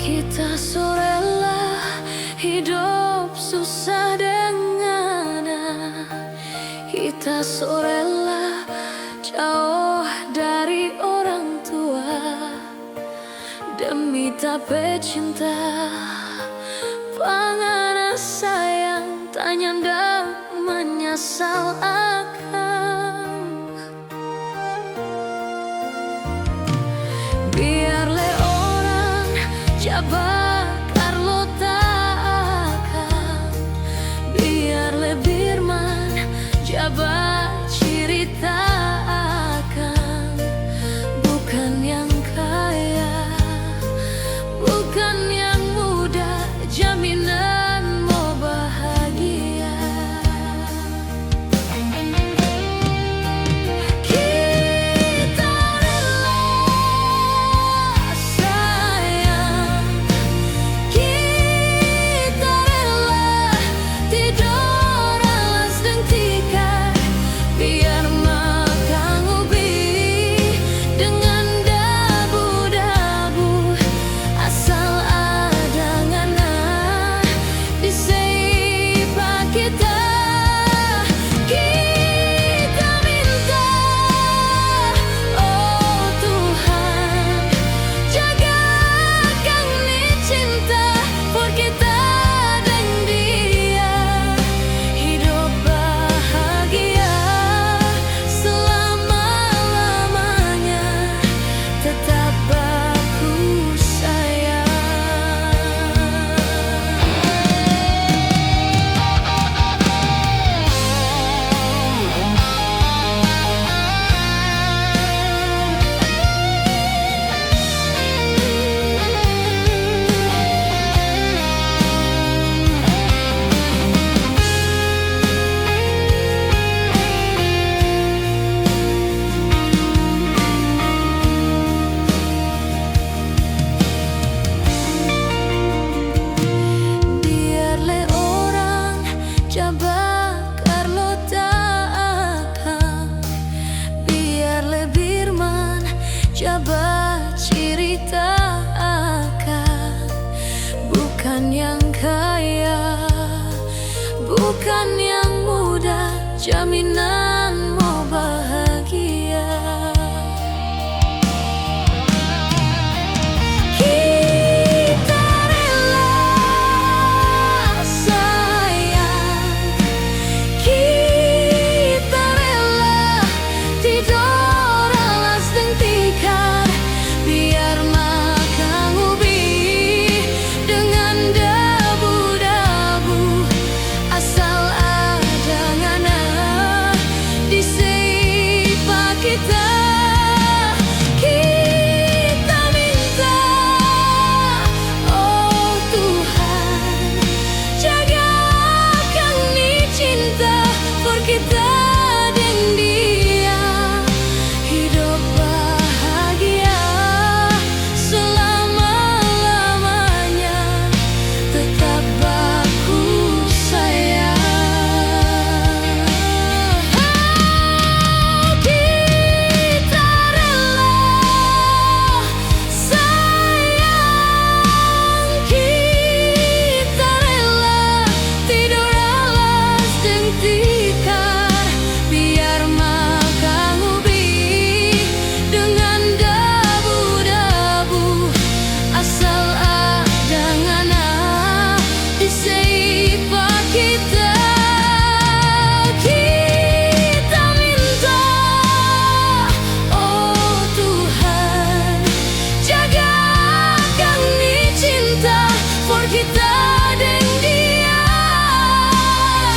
Kita rela hidup susah dengannya. Kita rela jauh dari orang tua demi tapi cinta. Panganan sayang tak nyanda menyesal akan. Biar le orang bakar lo tak akan. Biar le birman jabat cerita akan. Bukan yang kaya, bukan yang muda, jaminan mau bahagia. Kita rela sayang, kita rela tidur alas dan tikar. Biar makan ubi dengan dabu-dabu, asal ada ngana di seipa kita. Kita minta, oh Tuhan, jagakan nih cinta for kita dan dia. Hidup bahagia selama-lamanya, tetap aku sayang. Biar le orang bakar lo tak akan. Biar le birman jabat cerita akan. Bukan yang kaya, bukan yang muda, jaminan mau bahagia. Kita rela sayang, kita rela tidur alas dan tikar. Biar makan ubi dengan dabu-dabu, asal ada ngana di seipa kita. Kita minta, oh Tuhan, jagakan nih cinta for kita dan dia. Hidup bahagia selama-lamanya, tetap aku sayang. Kita rela sayang, kita rela tidur alas dan tikar. Biar makan ubi dengan dabu-dabu, asal ada ngana di seipa kita. Kita minta, oh Tuhan, jagakan nih cinta for kita dan dia.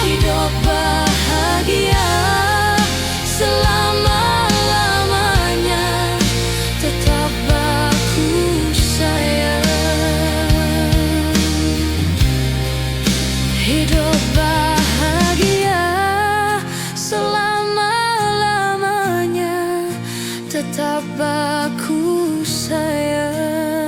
Hidup bahagia selama-lamanya, tetap aku sayang. Hidup bahagia selama-lamanya, tetap aku sayang.